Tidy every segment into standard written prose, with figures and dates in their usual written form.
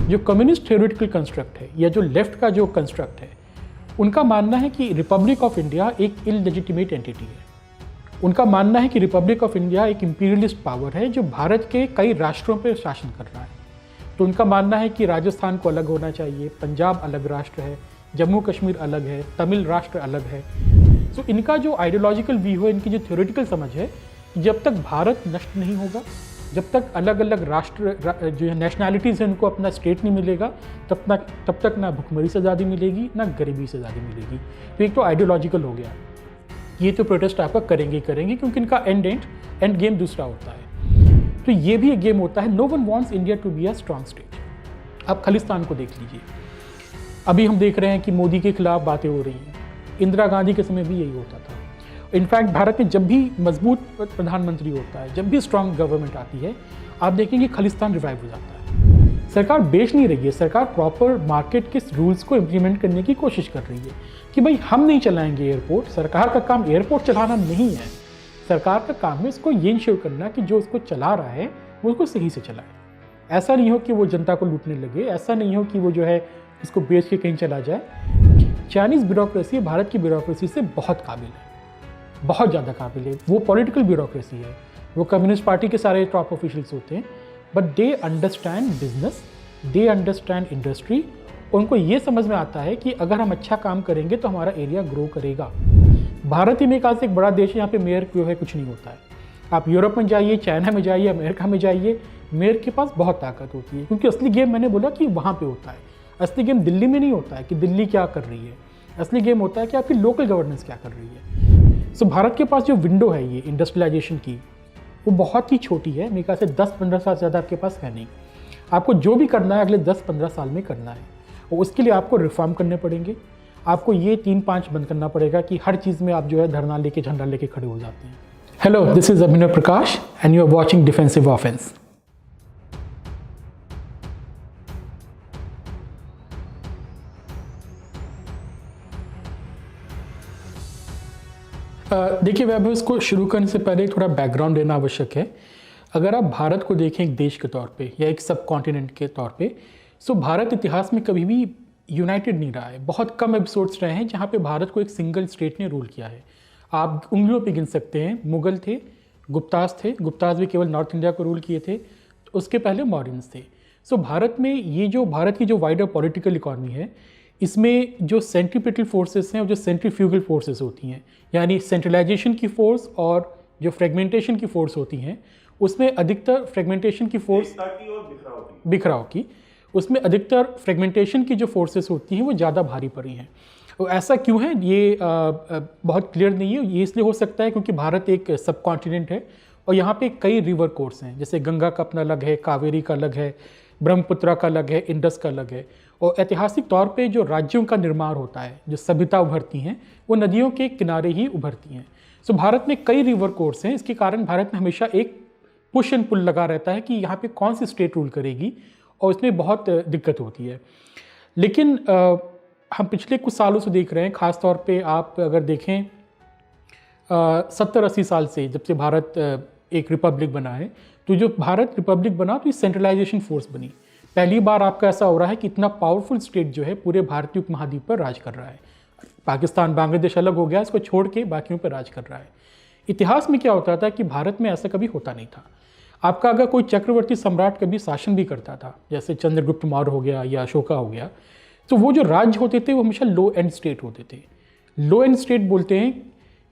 जो communist theoretical construct है या जो लेफ्ट का जो कंस्ट्रक्ट है, उनका मानना है कि रिपब्लिक ऑफ इंडिया एक इललेजिटिमेट एंटिटी है। उनका मानना है कि रिपब्लिक ऑफ इंडिया एक इंपीरियलिस्ट पावर है जो भारत के कई राष्ट्रों पर शासन कर रहा है। तो उनका मानना है कि राजस्थान को अलग होना चाहिए, पंजाब अलग राष्ट्र है, जम्मू कश्मीर अलग है, तमिल राष्ट्र अलग है। तो इनका जो आइडियोलॉजिकल व्यू है, इनकी जो थ्योरेटिकल समझ है, जब तक भारत नष्ट नहीं होगा, जब तक अलग अलग राष्ट्र जो है नेशनैलिटीज़ हैं उनको अपना स्टेट नहीं मिलेगा, तब तक ना भुखमरी से आज़ादी मिलेगी ना गरीबी से आज़ादी मिलेगी। तो एक तो आइडियोलॉजिकल हो गया, ये तो प्रोटेस्ट आपका करेंगे क्योंकि इनका एंड गेम दूसरा होता है। तो ये भी एक गेम होता है, no one wants India to be a strong state. आप खालिस्तान को देख लीजिए, अभी हम देख रहे हैं कि मोदी के खिलाफ बातें हो रही हैं, इंदिरा गांधी के समय भी यही होता था। इनफैक्ट भारत में जब भी मजबूत प्रधानमंत्री होता है, जब भी स्ट्रॉन्ग गवर्नमेंट आती है, आप देखेंगे खालिस्तान रिवाइव हो जाता है। सरकार बेच नहीं रही है, सरकार प्रॉपर मार्केट के रूल्स को इम्प्लीमेंट करने की कोशिश कर रही है कि भाई हम नहीं चलाएंगे एयरपोर्ट। सरकार का काम एयरपोर्ट चलाना नहीं है, सरकार का काम है इसको ये इंश्योर करना कि जो उसको चला रहा है वो उसको सही से चलाए। ऐसा नहीं हो कि वो जनता को लूटने लगे, ऐसा नहीं हो कि वो जो है इसको बेच के कहीं चला जाए। चाइनीज़ ब्यूरोक्रेसी भारत की ब्यूरोक्रेसी से बहुत काबिल है, बहुत ज़्यादा काबिल है। वो पॉलिटिकल ब्यूरोक्रेसी है, वो कम्युनिस्ट पार्टी के सारे टॉप ऑफिशियल्स होते हैं, but they understand business, they understand industry. उनको ये समझ में आता है कि अगर हम अच्छा काम करेंगे तो हमारा एरिया ग्रो करेगा। भारत ही में एक बड़ा देश है, यहाँ पे मेयर क्यों है कुछ नहीं होता है। आप यूरोप में जाइए, चाइना में जाइए, अमेरिका में जाइए, मेयर के पास बहुत ताकत होती है, क्योंकि असली गेम मैंने बोला कि वहाँ पे होता है। असली गेम दिल्ली में नहीं होता है कि दिल्ली क्या कर रही है, असली गेम होता है कि आपकी लोकल गवर्नेंस क्या कर रही है। सो भारत के पास जो विंडो है ये इंडस्ट्रियलाइजेशन की, वो बहुत ही छोटी है। मेरे ख्याल से 10-15 साल से ज़्यादा आपके पास है नहीं। आपको जो भी करना है अगले 10-15 साल में करना है, और उसके लिए आपको रिफॉर्म करने पड़ेंगे। आपको ये 3-5 बंद करना पड़ेगा कि हर चीज़ में आप जो है धरना लेके, झंडा लेके खड़े हो जाते हैं। Hello, this is Abhinav Prakash and you are watching defensive offence. देखिए वैभव, इसको शुरू करने से पहले थोड़ा बैकग्राउंड देना आवश्यक है। अगर आप भारत को देखें एक देश के तौर पे या एक सब कॉन्टिनेंट के तौर पे, सो भारत इतिहास में कभी भी यूनाइटेड नहीं रहा है। बहुत कम एपिसोड्स रहे हैं जहाँ पे भारत को एक सिंगल स्टेट ने रूल किया है। आप उंगलियों पे गिन सकते हैं, मुगल थे, गुप्ताज थे, गुप्ताज भी केवल नॉर्थ इंडिया को रूल किए थे, तो उसके पहले मॉरियंस थे। सो भारत में ये जो भारत की जो वाइडर पॉलिटिकल इकॉनमी है, इसमें जो सेंट्रीपिटल फोर्सेस हैं और जो सेंट्रीफ्यूगल फोर्सेस होती हैं, यानी सेंट्रलाइजेशन की फोर्स और जो फ्रेगमेंटेशन की फोर्स होती हैं, उसमें अधिकतर फ्रेगमेंटेशन की फोर्स बिखराव की, उसमें अधिकतर फ्रेगमेंटेशन की जो फोर्सेस होती हैं वो ज़्यादा भारी पड़ी हैं। तो ऐसा क्यों है ये बहुत क्लियर नहीं है। ये इसलिए हो सकता है क्योंकि भारत एक सब कॉन्टिनेंट है और यहाँ पे कई रिवर कोर्स हैं, जैसे गंगा का अपना अलग है, कावेरी का अलग है, ब्रह्मपुत्रा का अलग है, इंडस का अलग है। और ऐतिहासिक तौर पे जो राज्यों का निर्माण होता है, जो सभ्यता उभरती हैं, वो नदियों के किनारे ही उभरती हैं। सो भारत में कई रिवर कोर्स हैं, इसके कारण भारत में हमेशा एक पुश एंड पुल लगा रहता है कि यहाँ पे कौन सी स्टेट रूल करेगी, और इसमें बहुत दिक्कत होती है। लेकिन हम पिछले कुछ सालों से देख रहे हैं, ख़ास तौर पे आप अगर देखें 70-80 साल से, जब से भारत एक रिपब्लिक बना है, तो जो भारत रिपब्लिक बना तो ये सेंट्रलाइजेशन फोर्स बनी। पहली बार आपका ऐसा हो रहा है कि इतना पावरफुल स्टेट जो है पूरे भारतीय उपमहाद्वीप पर राज कर रहा है। पाकिस्तान, बांग्लादेश अलग हो गया, इसको छोड़ के बाकियों पर राज कर रहा है। इतिहास में क्या होता था कि भारत में ऐसा कभी होता नहीं था। आपका अगर कोई चक्रवर्ती सम्राट कभी शासन भी करता था, जैसे चंद्रगुप्त मौर्य हो गया या अशोका हो गया, तो वो जो राज्य होते थे वो हमेशा लो एंड स्टेट होते थे। लो एंड स्टेट बोलते हैं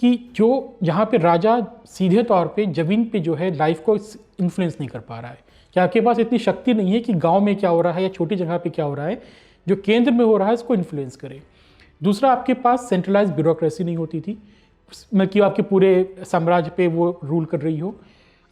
कि जो जहाँ पे राजा सीधे तौर पे ज़मीन पे जो है लाइफ को इन्फ्लुएंस नहीं कर पा रहा है, कि आपके पास इतनी शक्ति नहीं है कि गांव में क्या हो रहा है या छोटी जगह पे क्या हो रहा है, जो केंद्र में हो रहा है उसको इन्फ्लुएंस करे। दूसरा, आपके पास सेंट्रलाइज ब्यूरोक्रेसी नहीं होती थी, मतलब आपके पूरे साम्राज्य पे वो रूल कर रही हो।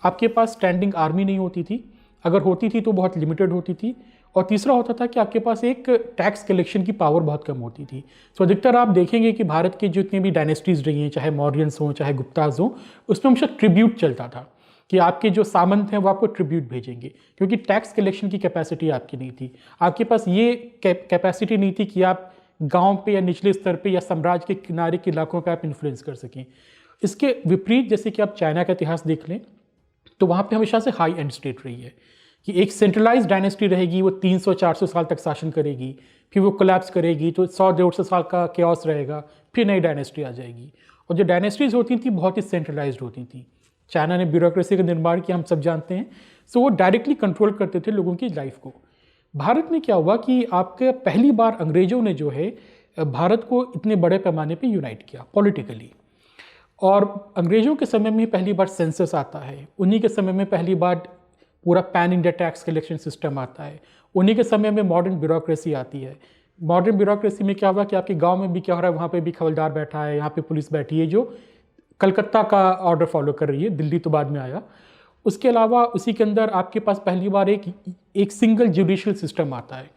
आपके पास स्टैंडिंग आर्मी नहीं होती थी, अगर होती थी तो बहुत लिमिटेड होती थी। और तीसरा होता था कि आपके पास एक टैक्स कलेक्शन की पावर बहुत कम होती थी। सो अधिकतर आप देखेंगे कि भारत के जितनी भी डायनेस्टीज़ रही हैं, चाहे मौर्यंस हों चाहे गुप्ताज हों, उसमें हमेशा ट्रिब्यूट चलता था कि आपके जो सामंत हैं वो आपको ट्रिब्यूट भेजेंगे, क्योंकि टैक्स कलेक्शन की कैपेसिटी आपकी नहीं थी। आपके पास ये कैपेसिटी नहीं थी कि आप गांव पे या निचले स्तर पे या साम्राज्य के किनारे के इलाकों पे आप इन्फ्लुएंस कर सकें। इसके विपरीत, जैसे कि आप चाइना का इतिहास देख लें, तो वहाँ पे हमेशा से हाई एंड स्टेट रही है, कि एक सेंट्रलाइज डायनेस्टी रहेगी, वो 300-400 साल तक शासन करेगी, फिर वो कोलैप्स करेगी तो 100-150 साल का केओस रहेगा, फिर नई डायनेस्टी आ जाएगी। और जो डायनेस्टीज होती थी बहुत ही सेंट्रलाइज्ड होती थी। चाइना ने ब्यूरोक्रेसी का निर्माण किया, हम सब जानते हैं। सो वो डायरेक्टली कंट्रोल करते थे लोगों की लाइफ को। भारत में क्या हुआ कि आपके पहली बार अंग्रेजों ने जो है भारत को इतने बड़े पैमाने पे यूनाइट किया पॉलिटिकली। और अंग्रेजों के समय में पहली बार सेंसस आता है, उन्हीं के समय में पहली बार पूरा pan India tax collection system आता है, उन्हीं के समय में मॉडर्न ब्यूरोक्रेसी आती है। मॉडर्न ब्यूरोक्रेसी में क्या हुआ कि आपके गांव में भी क्या हो रहा है, वहाँ पे भी खबरदार बैठा है, यहाँ पे पुलिस बैठी है जो कलकत्ता का ऑर्डर फॉलो कर रही है, दिल्ली तो बाद में आया। उसके अलावा उसी के अंदर आपके पास पहली बार एक सिंगल जुडिशियल सिस्टम आता है।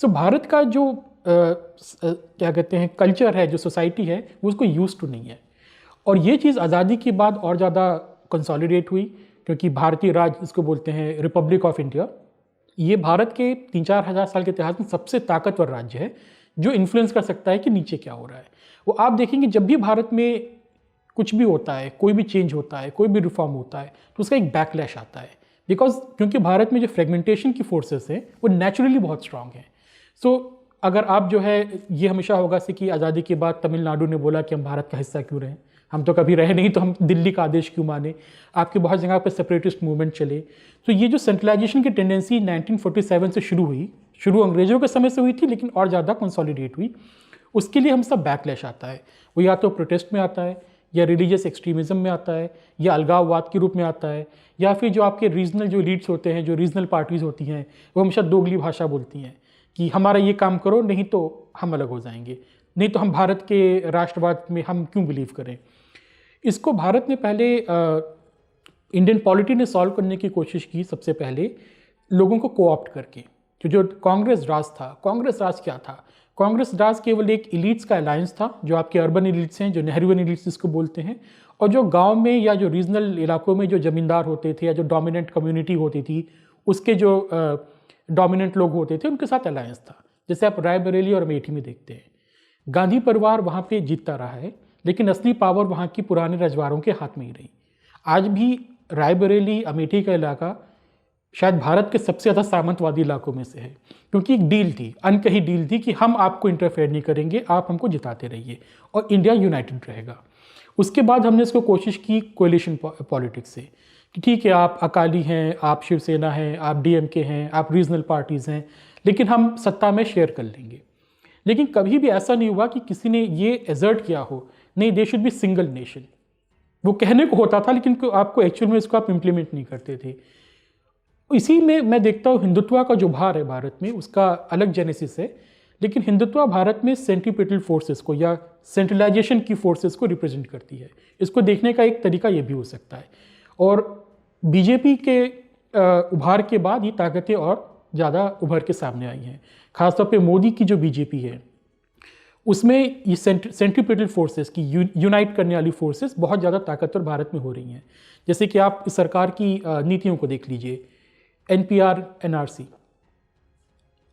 सो भारत का जो क्या कहते हैं कल्चर है, जो सोसाइटी है, वो उसको यूज टू नहीं है। और ये चीज़ आज़ादी के बाद और ज़्यादा कंसोलिडेट हुई, क्योंकि भारतीय राज्य इसको बोलते हैं रिपब्लिक ऑफ इंडिया। ये भारत के 3-4 हज़ार साल के इतिहास में सबसे ताकतवर राज्य है जो इन्फ्लुएंस कर सकता है कि नीचे क्या हो रहा है। वो आप देखेंगे जब भी भारत में कुछ भी होता है, कोई भी चेंज होता है, कोई भी रिफॉर्म होता है, तो उसका एक बैकलैश आता है। बिकॉज क्योंकि भारत में जो फ्रेगमेंटेशन की फोर्सेस हैं वो नेचुरली बहुत स्ट्रांग हैं। सो अगर आप जो है, ये हमेशा होगा से कि आज़ादी के बाद तमिलनाडु ने बोला कि हम भारत का हिस्सा क्यों रहें, हम तो कभी रहे नहीं, तो हम दिल्ली का आदेश क्यों माने। आपके बहुत जगह पर सेपरेटिस्ट मूवमेंट चले। तो ये जो सेंट्रलाइजेशन की टेंडेंसी 1947 से शुरू हुई, शुरू अंग्रेजों के समय से हुई थी, लेकिन और ज़्यादा कंसोलिडेट हुई। उसके लिए हम सब बैकलैश आता है। वो या तो प्रोटेस्ट में आता है, या रिलीजियस एक्सट्रीमिज्म में आता है, या अलगाववाद के रूप में आता है, या फिर जो आपके रीजनल जो लीड्स होते हैं, जो रीजनल पार्टीज़ होती हैं, वो हमेशा दोगली भाषा बोलती हैं कि हमारा ये काम करो, नहीं तो हम अलग हो जाएंगे, नहीं तो हम भारत के राष्ट्रवाद में हम क्यों बिलीव करें। इसको भारत ने पहले इंडियन पॉलिटी ने सॉल्व करने की कोशिश की, सबसे पहले लोगों को कोऑप्ट करके। जो कांग्रेस राज था, कांग्रेस राज क्या था? कांग्रेस राज केवल एक इलीट्स का अलायंस था, जो आपके अर्बन इलीट्स हैं, जो नेहरूवियन इलीट्स जिसको बोलते हैं, और जो गांव में या जो रीजनल इलाकों में जो जमींदार होते थे या जो डोमिनेंट कम्युनिटी होती थी, उसके जो डोमिनेंट लोग होते थे, उनके साथ अलायंस था। जैसे आप रायबरेली और अमेठी में देखते हैं, गांधी परिवार वहाँ पे जीतता रहा है, लेकिन असली पावर वहाँ की पुराने रजवाड़ों के हाथ में ही रही। आज भी रायबरेली, अमेठी का इलाका शायद भारत के सबसे ज़्यादा सामंतवादी इलाकों में से है, क्योंकि एक डील थी, अनकही डील थी कि हम आपको इंटरफेयर नहीं करेंगे, आप हमको जिताते रहिए और इंडिया यूनाइटेड रहेगा। उसके बाद हमने इसको कोशिश की कोएलिशन पॉलिटिक्स से कि ठीक है, आप अकाली हैं, आप शिवसेना हैं, आप डीएमके हैं, आप रीजनल पार्टीज़ हैं, लेकिन हम सत्ता में शेयर कर लेंगे। लेकिन कभी भी ऐसा नहीं हुआ कि किसी ने ये एजर्ट किया हो, नहीं they should be single nation. वो कहने को होता था, लेकिन आपको एक्चुअल में इसको आप इम्प्लीमेंट नहीं करते थे। इसी में मैं देखता हूँ हिंदुत्व का जो भार है भारत में, उसका अलग जेनेसिस है। लेकिन हिंदुत्व भारत में सेंट्रीपिटल फोर्सेस को या सेंट्रलाइजेशन की फोर्सेस को रिप्रेजेंट करती है। इसको देखने का एक तरीका ये भी हो सकता है। और बीजेपी के उभार के बाद ये ताकतें और ज़्यादा उभर के सामने आई हैं। खासतौर पे मोदी की जो बीजेपी है, उसमें ये सेंट्रीपिटल फोर्सेस की यूनाइट करने वाली फोर्सेस बहुत ज़्यादा ताकतवर भारत में हो रही हैं। जैसे कि आप इस सरकार की नीतियों को देख लीजिए, एनपीआर, एनआरसी।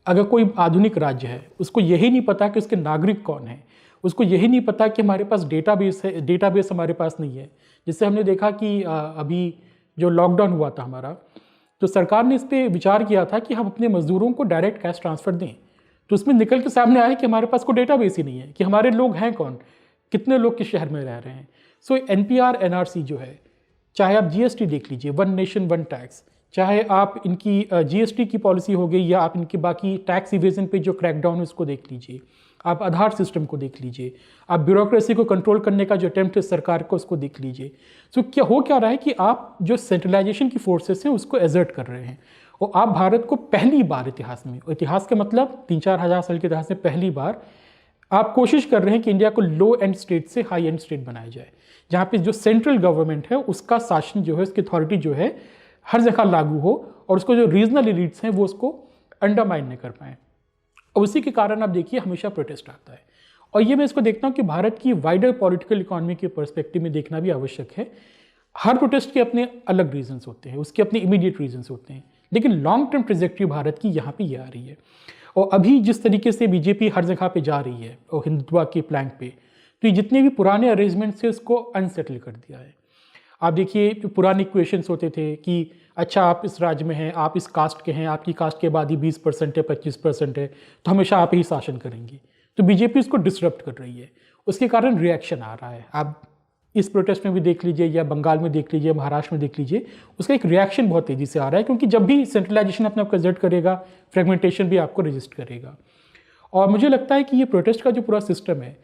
अगर कोई आधुनिक राज्य है, उसको यही नहीं पता कि उसके नागरिक कौन है, उसको यही नहीं पता कि हमारे पास डेटाबेस है, डेटाबेस हमारे पास नहीं है। जिससे हमने देखा कि अभी जो लॉकडाउन हुआ था हमारा, तो सरकार ने इस पर विचार किया था कि हम अपने मजदूरों को डायरेक्ट कैश ट्रांसफ़र दें। तो उसमें निकल के सामने आया कि हमारे पास कोई डेटाबेस ही नहीं है कि हमारे लोग हैं कौन, कितने लोग किस शहर में रह रहे हैं। सो एनपीआर, एनआरसी जो है, चाहे आप जीएसटी देख लीजिए, वन नेशन वन टैक्स, चाहे आप इनकी जीएसटी की पॉलिसी हो गई, या आप इनके बाकी टैक्स इवेजन पे जो क्रैकडाउन है उसको देख लीजिए, आप आधार सिस्टम को देख लीजिए, आप ब्यूरोक्रेसी को कंट्रोल करने का जो अटेम्प्ट है सरकार को, उसको देख लीजिए। सो क्या हो क्या रहा है कि आप जो सेंट्रलाइजेशन की फोर्सेस हैं उसको एजर्ट कर रहे हैं। और आप भारत को पहली बार इतिहास में, इतिहास का मतलब 3-4 हज़ार साल के इतिहास में पहली बार आप कोशिश कर रहे हैं कि इंडिया को लो एंड स्टेट से हाई एंड स्टेट बनाया जाए, जहाँ पे जो सेंट्रल गवर्नमेंट है उसका शासन जो है, उसकी अथॉरिटी जो है हर जगह लागू हो, और उसको जो रीजनल एलिट्स हैं वो उसको अंडरमाइन नहीं कर पाएँ। और उसी के कारण आप देखिए हमेशा प्रोटेस्ट आता है। और ये मैं इसको देखता हूँ कि भारत की वाइडर पॉलिटिकल इकोनॉमी के पर्सपेक्टिव में देखना भी आवश्यक है। हर प्रोटेस्ट के अपने अलग रीजंस होते हैं, उसके अपने इमीडिएट रीजंस होते हैं, लेकिन लॉन्ग टर्म ट्रेजेक्ट्री भारत की यहाँ पे ये आ रही है। और अभी जिस तरीके से बीजेपी हर जगह पे जा रही है और हिंदुत्व के प्लैंक पे, तो ये जितने भी पुराने अरेंजमेंट्स थे उसको अनसेटल कर दिया है। आप देखिए जो पुराने इक्वेशंस होते थे कि अच्छा आप इस राज्य में हैं, आप इस कास्ट के हैं, आपकी कास्ट की आबादी 20% है, 25% है, तो हमेशा आप ही शासन करेंगे। तो बीजेपी इसको डिसरप्ट कर रही है, उसके कारण रिएक्शन आ रहा है। आप इस प्रोटेस्ट में भी देख लीजिए, या बंगाल में देख लीजिए, महाराष्ट्र में देख लीजिए, उसका एक रिएक्शन बहुत तेज़ी से आ रहा है, क्योंकि जब भी सेंट्रलाइजेशन अपने आप रिजल्ट करेगा, फ्रेगमेंटेशन भी आपको रजिस्ट करेगा। और मुझे लगता है कि ये प्रोटेस्ट का जो पूरा सिस्टम है,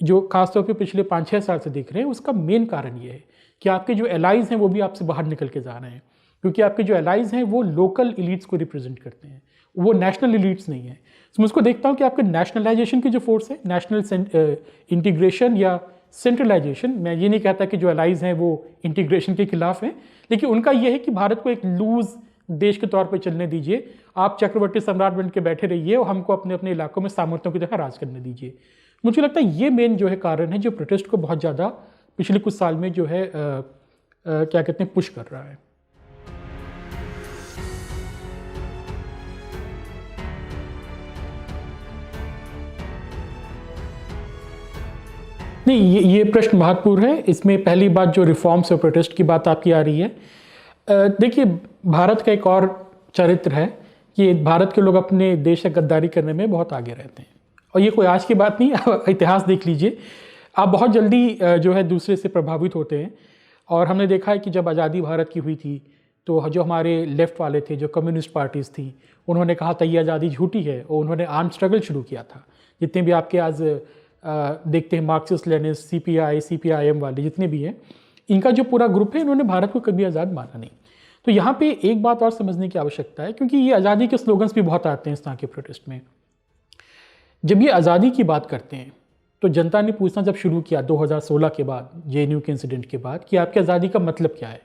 जो खासतौर पे पिछले 5-6 साल से देख रहे हैं, उसका मेन कारण ये है कि आपके जो एलाइज हैं वो भी आपसे बाहर निकल के जा रहे हैं, क्योंकि आपके जो एलाइज हैं वो लोकल इलीट्स को रिप्रेजेंट करते हैं, वो नेशनल इलीट्स नहीं है। तो मैं उसको देखता हूँ कि आपके नेशनलाइजेशन की जो फोर्स है, नेशनल इंटीग्रेशन या सेंट्रलाइजेशन, मैं ये नहीं कहता कि जो एलाइज हैं वो इंटीग्रेशन के खिलाफ हैं, लेकिन उनका ये है कि भारत को एक लूज देश के तौर पे चलने दीजिए, आप चक्रवर्ती सम्राट बन के बैठे रहिए और हमको अपने अपने इलाकों में सामर्थ्यों की तरह राज करने दीजिए। मुझे लगता है ये मेन जो है कारण है जो प्रोटेस्ट को बहुत ज़्यादा पिछले कुछ साल में जो है क्या कहते हैं, पुश कर रहा है। नहीं, ये प्रश्न महत्वपूर्ण है। इसमें पहली बात जो रिफॉर्म्स और प्रोटेस्ट की बात आपकी आ रही है, देखिए भारत का एक और चरित्र है कि भारत के लोग अपने देश से गद्दारी करने में बहुत आगे रहते हैं, और ये कोई आज की बात नहीं, आप इतिहास देख लीजिए, आप बहुत जल्दी जो है दूसरे से प्रभावित होते हैं। और हमने देखा है कि जब आज़ादी भारत की हुई थी तो जो हमारे लेफ्ट वाले थे, जो कम्युनिस्ट पार्टीज़ थी, उन्होंने कहा था ये आज़ादी झूठी है, और उन्होंने आर्म स्ट्रगल शुरू किया था। जितने भी आपके आज देखते हैं मार्क्सिस्ट लेनिस्ट, सीपीआई, सीपीआईएम वाले जितने भी हैं, इनका जो पूरा ग्रुप है, इन्होंने भारत को कभी आज़ाद माना नहीं। तो यहाँ पे एक बात और समझने की आवश्यकता है, क्योंकि ये आज़ादी के स्लोगन्स भी बहुत आते हैं इस तरह के प्रोटेस्ट में। जब ये आज़ादी की बात करते हैं तो जनता ने पूछना जब शुरू किया 2016 के बाद, जेएनयू के इंसिडेंट के बाद, कि आपकी आज़ादी का मतलब क्या है।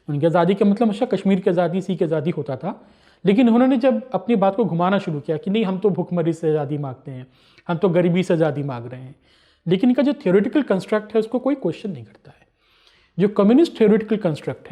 उनकी आज़ादी का मतलब हमेशा कश्मीर की आज़ादी, सी की आज़ादी होता था, लेकिन उन्होंने जब अपनी बात को घुमाना शुरू किया कि नहीं, हम तो भुखमरी से आज़ादी मांगते हैं, हम तो गरीबी से आज़ादी मांग रहे हैं, लेकिन इनका जो थियोरेटिकल कंस्ट्रक्ट है उसको कोई क्वेश्चन नहीं करता है। जो कम्युनिस्ट थियोरेटिकल कंस्ट्रक्ट है